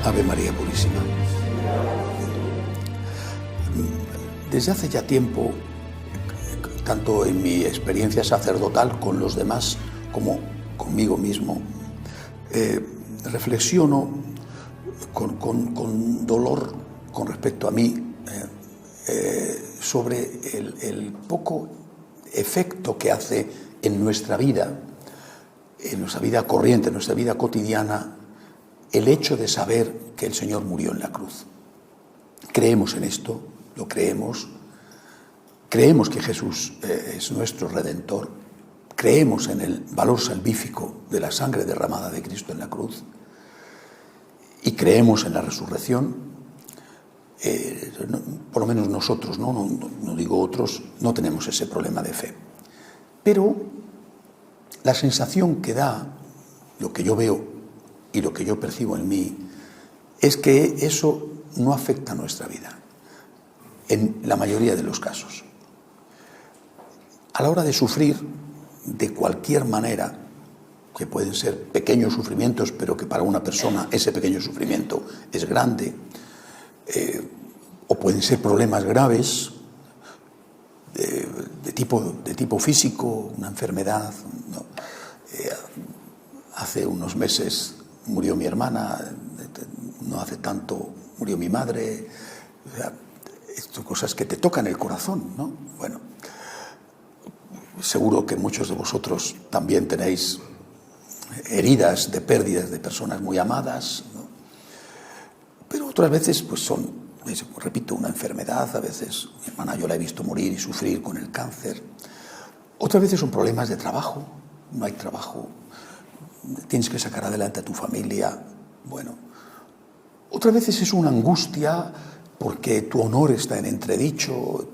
Ave María Purísima. Desde hace ya tiempo, tanto en mi experiencia sacerdotal con los demás como conmigo mismo, reflexiono con dolor con respecto a mí sobre el poco efecto que hace en nuestra vida corriente, en nuestra vida cotidiana, el hecho de saber que el Señor murió en la cruz. Creemos en esto, lo creemos que Jesús es nuestro Redentor, creemos en el valor salvífico de la sangre derramada de Cristo en la cruz y creemos en la resurrección. Por lo menos nosotros, no digo otros, no tenemos ese problema de fe. Pero la sensación que da, lo que yo veo y lo que yo percibo en mí, es que eso no afecta a nuestra vida, en la mayoría de los casos. A la hora de sufrir, de cualquier manera, que pueden ser pequeños sufrimientos, pero que para una persona ese pequeño sufrimiento es grande, o pueden ser problemas graves, de tipo físico, una enfermedad, ¿no? Hace unos meses murió mi hermana, no hace tanto murió mi madre. O sea, son cosas que te tocan el corazón, ¿no? Bueno, seguro que muchos de vosotros también tenéis heridas de pérdidas de personas muy amadas, ¿no? Pero otras veces pues son, repito, una enfermedad. A veces mi hermana yo la he visto morir y sufrir con el cáncer. Otras veces son problemas de trabajo, no hay trabajo, tienes que sacar adelante a tu familia. Bueno, otras veces es una angustia porque tu honor está en entredicho,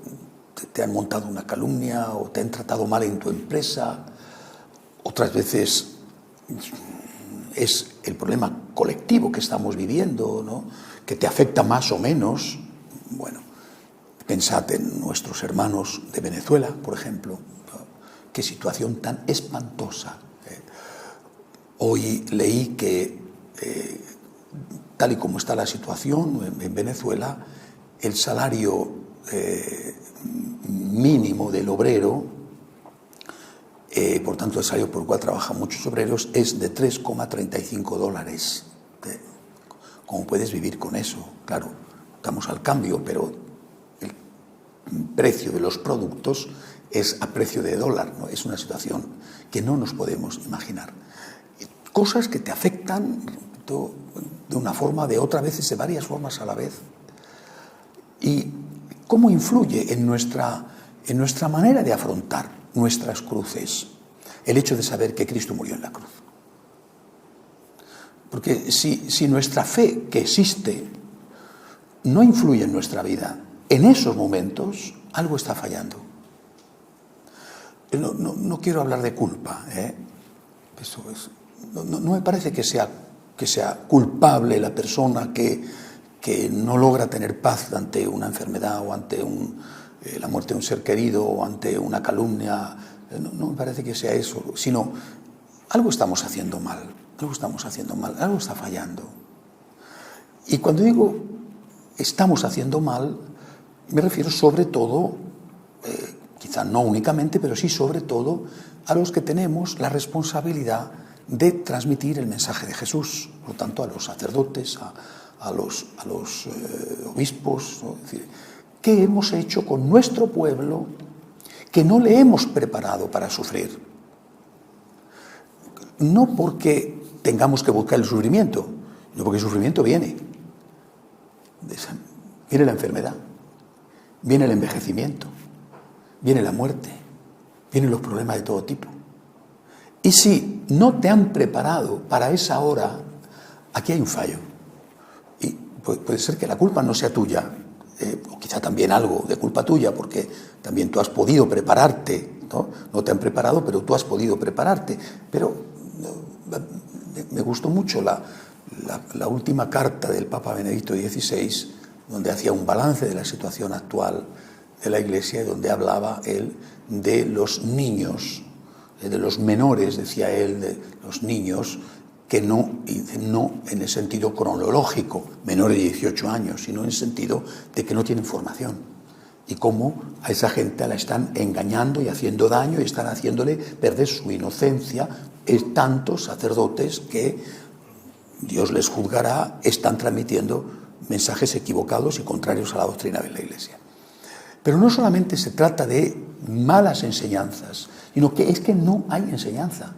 te han montado una calumnia o te han tratado mal en tu empresa. Otras veces es el problema colectivo que estamos viviendo, ¿no?, que te afecta más o menos. Bueno, pensad en nuestros hermanos de Venezuela, por ejemplo, ¿no? Qué situación tan espantosa. Hoy leí que, tal y como está la situación en Venezuela, el salario mínimo del obrero, por tanto el salario por el cual trabajan muchos obreros, es de $3,35. ¿Cómo puedes vivir con eso? Claro, estamos al cambio, pero el precio de los productos es a precio de dólar, ¿no? Es una situación que no nos podemos imaginar. Cosas que te afectan de una forma, de otra, veces de varias formas a la vez. ¿Y cómo influye en nuestra manera de afrontar nuestras cruces el hecho de saber que Cristo murió en la cruz? Porque si nuestra fe, que existe, no influye en nuestra vida, en esos momentos algo está fallando. No quiero hablar de culpa, Eso es. No me parece que sea culpable la persona que no logra tener paz ante una enfermedad o ante la muerte de un ser querido o ante una calumnia. No me parece que sea eso, sino algo estamos haciendo mal, algo está fallando. Y cuando digo estamos haciendo mal, me refiero sobre todo, quizá no únicamente, pero sí sobre todo, a los que tenemos la responsabilidad de transmitir el mensaje de Jesús, por lo tanto a los sacerdotes, a los obispos, ¿no? Es decir, ¿qué hemos hecho con nuestro pueblo que no le hemos preparado para sufrir? No porque tengamos que buscar el sufrimiento, no, porque el sufrimiento viene. Viene la enfermedad, viene el envejecimiento, viene la muerte, vienen los problemas de todo tipo. Y si no te han preparado para esa hora, aquí hay un fallo. Y puede ser que la culpa no sea tuya, o quizá también algo de culpa tuya, porque también tú has podido prepararte, ¿no? No te han preparado, pero tú has podido prepararte. Pero me gustó mucho la última carta del Papa Benedicto XVI, donde hacía un balance de la situación actual de la Iglesia y donde hablaba él de los niños, de los menores, decía él, de los niños que no en el sentido cronológico, menores de 18 años, sino en el sentido de que no tienen formación. Y cómo a esa gente la están engañando y haciendo daño y están haciéndole perder su inocencia. Tantos sacerdotes que Dios les juzgará están transmitiendo mensajes equivocados y contrarios a la doctrina de la Iglesia. Pero no solamente se trata de malas enseñanzas, sino que es que no hay enseñanza.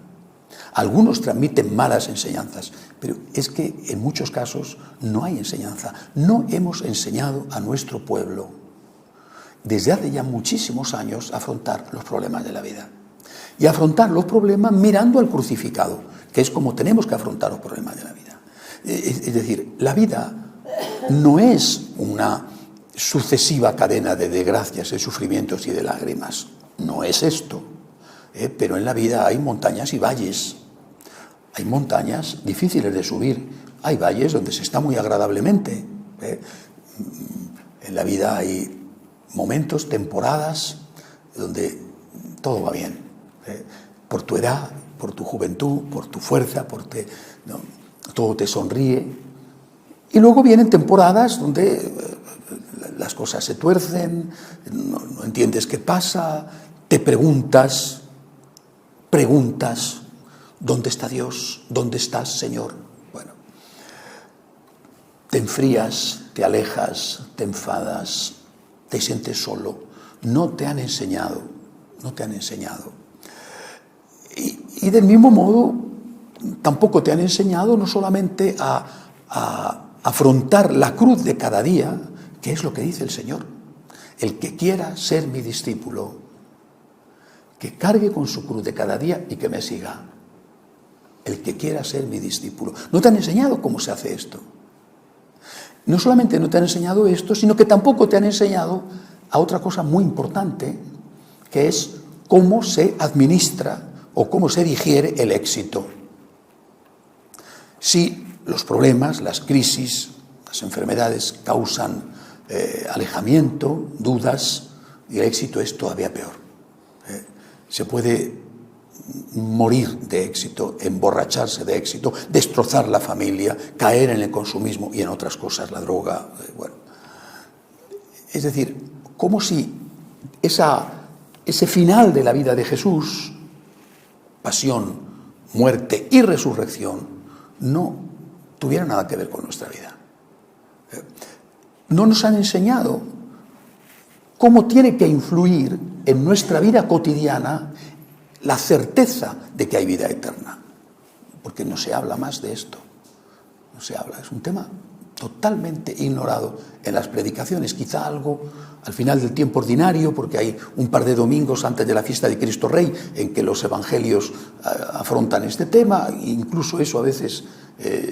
Algunos transmiten malas enseñanzas, pero es que en muchos casos no hay enseñanza. No hemos enseñado a nuestro pueblo desde hace ya muchísimos años a afrontar los problemas de la vida. Y afrontar los problemas mirando al crucificado, que es como tenemos que afrontar los problemas de la vida. Es decir, la vida no es una sucesiva cadena de desgracias, de sufrimientos y de lágrimas. No es esto. Pero en la vida hay montañas y valles. Hay montañas difíciles de subir. Hay valles donde se está muy agradablemente. En la vida hay momentos, temporadas, donde todo va bien. Por tu edad, por tu juventud, por tu fuerza, todo te sonríe. Y luego vienen temporadas donde las cosas se tuercen, no entiendes qué pasa, te preguntas, ¿dónde está Dios? ¿Dónde estás, Señor? Bueno, te enfrías, te alejas, te enfadas, te sientes solo. No te han enseñado. Y del mismo modo, tampoco te han enseñado no solamente a afrontar la cruz de cada día, que es lo que dice el Señor. El que quiera ser mi discípulo, que cargue con su cruz de cada día y que me siga. El que quiera ser mi discípulo. No te han enseñado cómo se hace esto. No solamente no te han enseñado esto, sino que tampoco te han enseñado a otra cosa muy importante, que es cómo se administra o cómo se digiere el éxito. Si los problemas, las crisis, las enfermedades causan alejamiento, dudas, y el éxito es todavía peor. Se puede morir de éxito, emborracharse de éxito, destrozar la familia, caer en el consumismo y en otras cosas, la droga. Bueno. Es decir, como si ese final de la vida de Jesús, pasión, muerte y resurrección, no tuviera nada que ver con nuestra vida. No nos han enseñado cómo tiene que influir en nuestra vida cotidiana la certeza de que hay vida eterna. Porque no se habla más de esto. No se habla. Es un tema totalmente ignorado en las predicaciones. Quizá algo al final del tiempo ordinario, porque hay un par de domingos antes de la fiesta de Cristo Rey en que los evangelios afrontan este tema. Incluso eso a veces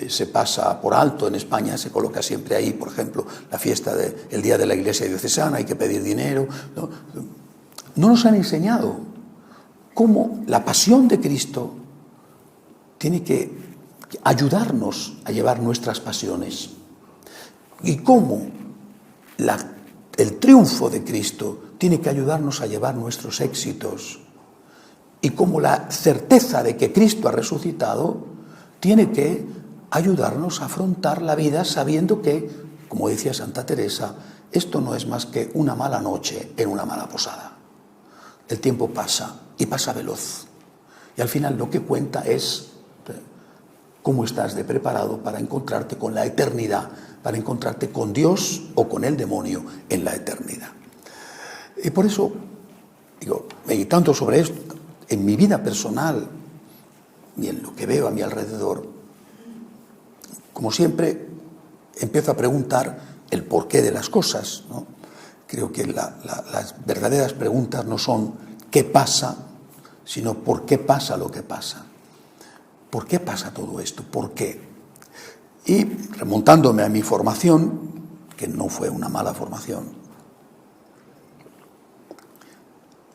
se pasa por alto. En España se coloca siempre ahí, por ejemplo, la fiesta del Día de la Iglesia Diocesana, hay que pedir dinero. No nos han enseñado cómo la pasión de Cristo tiene que ayudarnos a llevar nuestras pasiones y cómo el triunfo de Cristo tiene que ayudarnos a llevar nuestros éxitos y cómo la certeza de que Cristo ha resucitado tiene que ayudarnos a afrontar la vida sabiendo que, como decía Santa Teresa, esto no es más que una mala noche en una mala posada. El tiempo pasa y pasa veloz. Y al final lo que cuenta es cómo estás de preparado para encontrarte con la eternidad, para encontrarte con Dios o con el demonio en la eternidad. Y por eso, meditando sobre esto, en mi vida personal y en lo que veo a mi alrededor, como siempre, empiezo a preguntar el porqué de las cosas, ¿no? Creo que las verdaderas preguntas no son ¿qué pasa?, sino ¿por qué pasa lo que pasa? ¿Por qué pasa todo esto? ¿Por qué? Y remontándome a mi formación, que no fue una mala formación,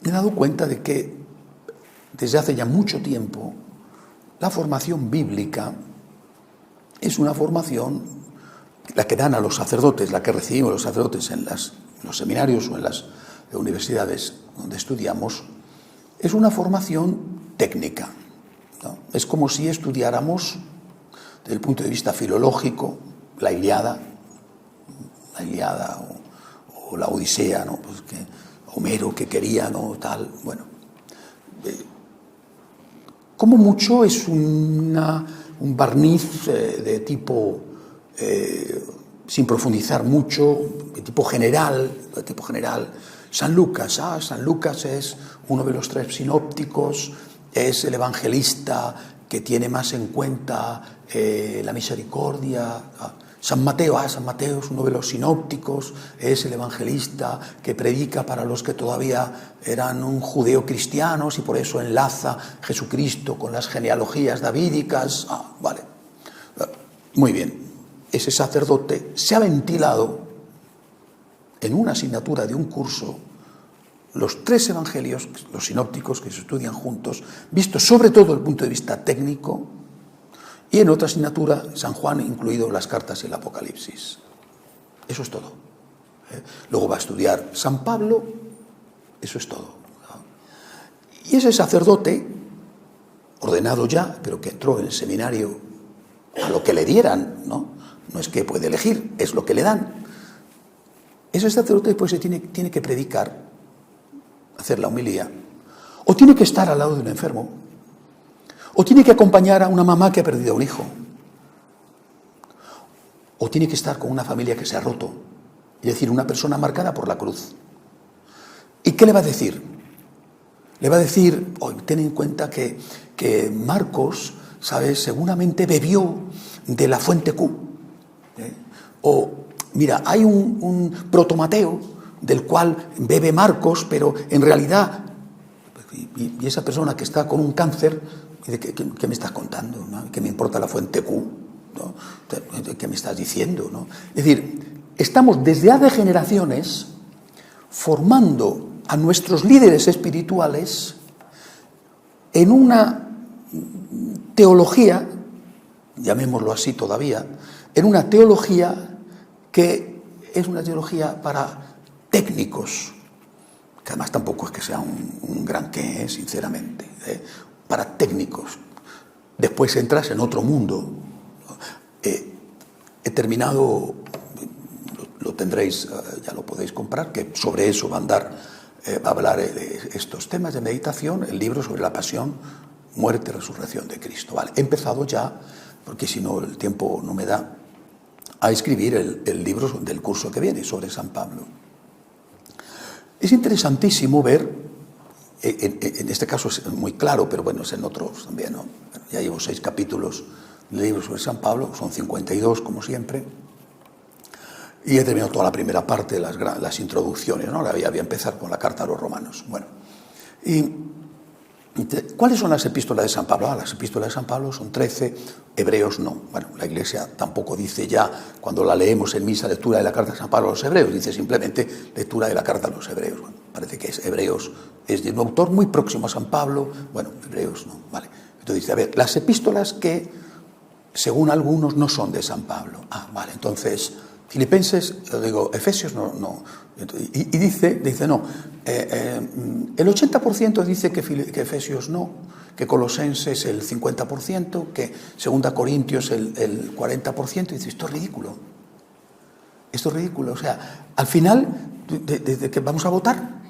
me he dado cuenta de que desde hace ya mucho tiempo la formación bíblica es una formación, la que dan a los sacerdotes, la que recibimos los sacerdotes en los seminarios o en las universidades donde estudiamos, es una formación técnica, ¿no? Es como si estudiáramos desde el punto de vista filológico, la Ilíada o la Odisea, ¿no? Pues que Homero que quería, ¿no? Tal, bueno. Como mucho es un barniz de tipo, sin profundizar mucho, de tipo general. San Lucas es uno de los 3 sinópticos, es el evangelista que tiene más en cuenta la misericordia. San Mateo es uno de los sinópticos, es el evangelista que predica para los que todavía eran judeocristianos y por eso enlaza Jesucristo con las genealogías davídicas. Vale. Muy bien. Ese sacerdote se ha ventilado en una asignatura de un curso los 3 evangelios, los sinópticos que se estudian juntos, vistos sobre todo desde el punto de vista técnico, y en otra asignatura, San Juan, incluido las cartas y el Apocalipsis. Eso es todo. Luego va a estudiar San Pablo, eso es todo. Y ese sacerdote, ordenado ya, pero que entró en el seminario a lo que le dieran, ¿no? No es que puede elegir, es lo que le dan. Ese sacerdote pues tiene que predicar, hacer la homilía, o tiene que estar al lado de un enfermo, o tiene que acompañar a una mamá que ha perdido a un hijo, o tiene que estar con una familia que se ha roto, es decir, una persona marcada por la cruz. ¿Y qué le va a decir? Le va a decir, ten en cuenta que Marcos, ¿sabes?, seguramente bebió de la fuente Q. O, mira, hay un protomateo del cual bebe Marcos, pero en realidad, y esa persona que está con un cáncer, ¿qué me estás contando? ¿No? ¿Qué me importa la fuente Q? ¿No? ¿Qué me estás diciendo? ¿No? Es decir, estamos desde hace generaciones formando a nuestros líderes espirituales en una teología, llamémoslo así todavía, en una teología que es una teología para técnicos, que además tampoco es que sea un gran qué, sinceramente, para técnicos. Después entras en otro mundo. He terminado, lo tendréis, ya lo podéis comprar, que sobre eso va a hablar estos temas de meditación, el libro sobre la pasión, muerte, resurrección de Cristo. Vale, he empezado ya, porque si no el tiempo no me da, a escribir el libro del curso que viene sobre San Pablo. Es interesantísimo ver, en este caso es muy claro, pero bueno, es en otros también, ¿no? Ya llevo 6 capítulos del libro sobre San Pablo, son 52 como siempre, y he terminado toda la primera parte, las introducciones, ¿no? Ahora voy a empezar con la carta a los romanos. Bueno, ¿cuáles son las epístolas de San Pablo? Las epístolas de San Pablo son 13, Hebreos no. Bueno, la Iglesia tampoco dice ya, cuando la leemos en misa, lectura de la carta de San Pablo a los Hebreos, dice simplemente lectura de la carta a los Hebreos. Bueno, parece que es Hebreos, es de un autor muy próximo a San Pablo, bueno, Hebreos no, vale. Entonces dice, a ver, las epístolas que, según algunos, no son de San Pablo. Vale, entonces, Filipenses, digo, Efesios no. Y dice no, el 80% dice que Efesios no, que Colosenses el 50%, que 2 Corintios el 40%, y dice, esto es ridículo. O sea, al final, ¿de qué vamos a votar?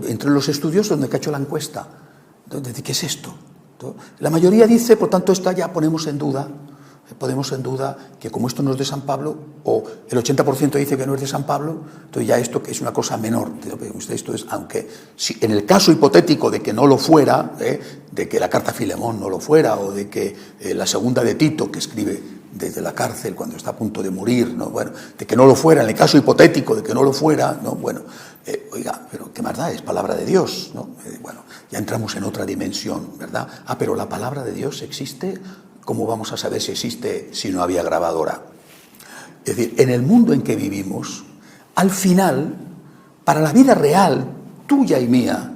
Entre los estudios donde ha hecho la encuesta, ¿de qué es esto? La mayoría dice, por tanto, esta ya ponemos en duda que como esto no es de San Pablo, o el 80% dice que no es de San Pablo, entonces ya esto que es una cosa menor. Esto es, aunque si en el caso hipotético de que no lo fuera, de que la carta a Filemón no lo fuera, o de que la segunda de Tito, que escribe desde la cárcel cuando está a punto de morir, ¿no? Bueno, de que no lo fuera, en el caso hipotético de que no lo fuera, ¿no? Bueno, oiga, pero qué más da, es palabra de Dios, ¿no? Bueno, ya entramos en otra dimensión, ¿verdad? Pero la palabra de Dios existe. ¿Cómo vamos a saber si existe si no había grabadora? Es decir, en el mundo en que vivimos, al final, para la vida real, tuya y mía,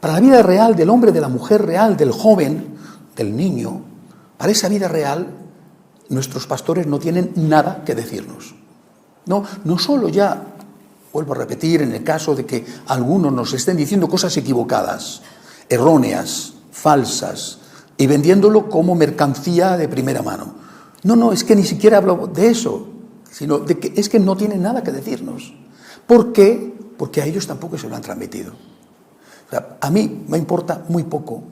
para la vida real del hombre, de la mujer real, del joven, del niño, para esa vida real, nuestros pastores no tienen nada que decirnos. No solo ya, vuelvo a repetir, en el caso de que algunos nos estén diciendo cosas equivocadas, erróneas, falsas, y vendiéndolo como mercancía de primera mano. No, es que ni siquiera hablo de eso, sino de que es que no tienen nada que decirnos. ¿Por qué? Porque a ellos tampoco se lo han transmitido. O sea, a mí me importa muy poco,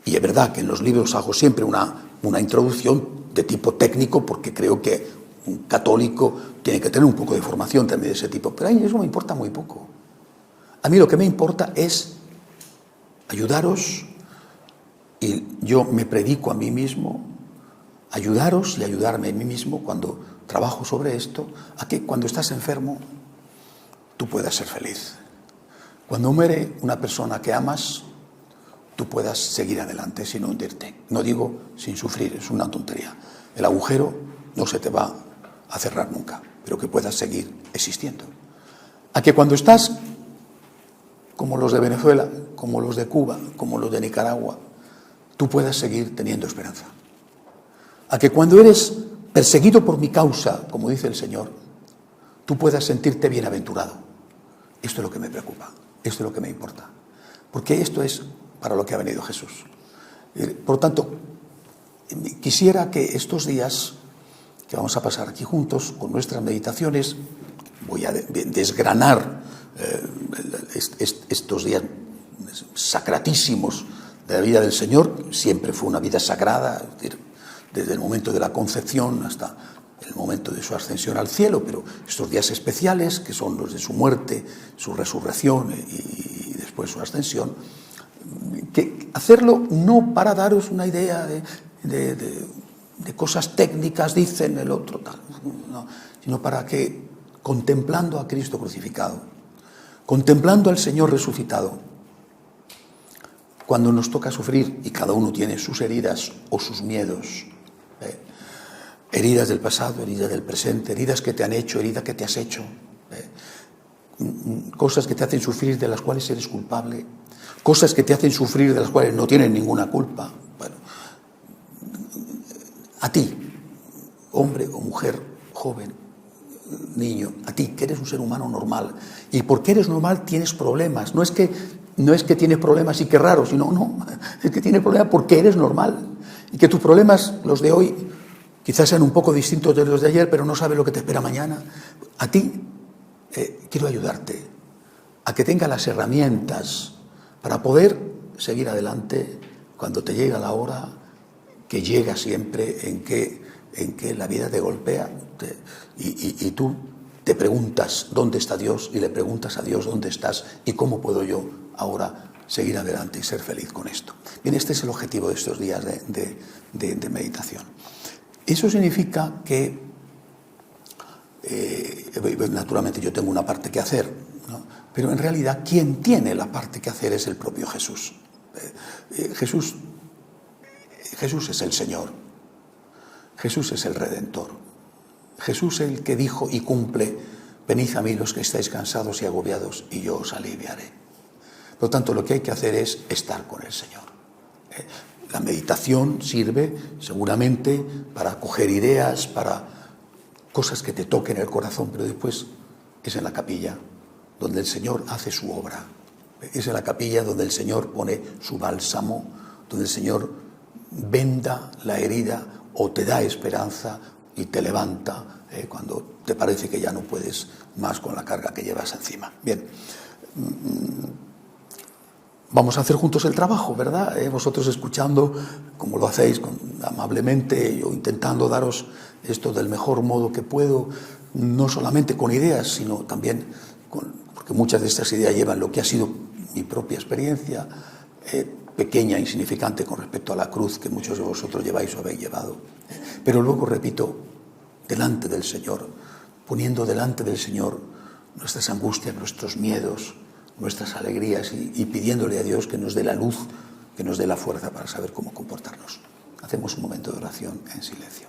y es verdad que en los libros hago siempre una introducción de tipo técnico, porque creo que un católico tiene que tener un poco de formación también de ese tipo, pero a mí eso me importa muy poco. A mí lo que me importa es ayudaros, y yo me predico a mí mismo, ayudaros y ayudarme a mí mismo cuando trabajo sobre esto, a que cuando estás enfermo tú puedas ser feliz. Cuando muere una persona que amas, tú puedas seguir adelante sin hundirte. No digo sin sufrir, es una tontería. El agujero no se te va a cerrar nunca, pero que puedas seguir existiendo. A que cuando estás como los de Venezuela, como los de Cuba, como los de Nicaragua, tú puedas seguir teniendo esperanza. A que cuando eres perseguido por mi causa, como dice el Señor, tú puedas sentirte bienaventurado. Esto es lo que me preocupa, esto es lo que me importa, porque esto es para lo que ha venido Jesús. Por lo tanto, quisiera que estos días que vamos a pasar aquí juntos con nuestras meditaciones, voy a desgranar estos días sacratísimos de la vida del Señor. Siempre fue una vida sagrada, es decir, desde el momento de la concepción hasta el momento de su ascensión al cielo, pero estos días especiales, que son los de su muerte, su resurrección y después su ascensión, que hacerlo no para daros una idea de cosas técnicas, dicen el otro, tal, no, sino para que, contemplando a Cristo crucificado, contemplando al Señor resucitado, cuando nos toca sufrir, y cada uno tiene sus heridas o sus miedos, heridas del pasado, heridas del presente, heridas que te han hecho, heridas que te has hecho, cosas que te hacen sufrir de las cuales eres culpable, cosas que te hacen sufrir de las cuales no tienes ninguna culpa. Bueno, a ti, hombre o mujer, joven, niño, a ti que eres un ser humano normal, y porque eres normal tienes problemas. No es que tienes problemas y que raro, sino es que tienes problemas porque eres normal, y que tus problemas, los de hoy, quizás sean un poco distintos de los de ayer, pero no sabes lo que te espera mañana. A ti quiero ayudarte a que tengas las herramientas para poder seguir adelante cuando te llega la hora que llega siempre en que la vida te golpea y tú te preguntas dónde está Dios, y le preguntas a Dios dónde estás y cómo puedo yo ahora seguir adelante y ser feliz con esto. Bien, este es el objetivo de estos días de meditación. Eso significa que, naturalmente yo tengo una parte que hacer, ¿no? Pero en realidad quien tiene la parte que hacer es el propio Jesús. Jesús es el Señor, Jesús es el Redentor, Jesús es el que dijo y cumple: venid a mí los que estáis cansados y agobiados y yo os aliviaré. Por lo tanto, lo que hay que hacer es estar con el Señor. La meditación sirve seguramente para coger ideas, para cosas que te toquen el corazón, pero después es en la capilla donde el Señor hace su obra. Es en la capilla donde el Señor pone su bálsamo, donde el Señor venda la herida o te da esperanza y te levanta cuando te parece que ya no puedes más con la carga que llevas encima. Bien, vamos a hacer juntos el trabajo, ¿verdad? Vosotros escuchando, como lo hacéis amablemente, yo intentando daros esto del mejor modo que puedo, no solamente con ideas, sino también porque muchas de estas ideas llevan lo que ha sido mi propia experiencia, pequeña, insignificante con respecto a la cruz que muchos de vosotros lleváis o habéis llevado. Pero luego, repito, delante del Señor, poniendo delante del Señor nuestras angustias, nuestros miedos, nuestras alegrías y pidiéndole a Dios que nos dé la luz, que nos dé la fuerza para saber cómo comportarnos. Hacemos un momento de oración en silencio.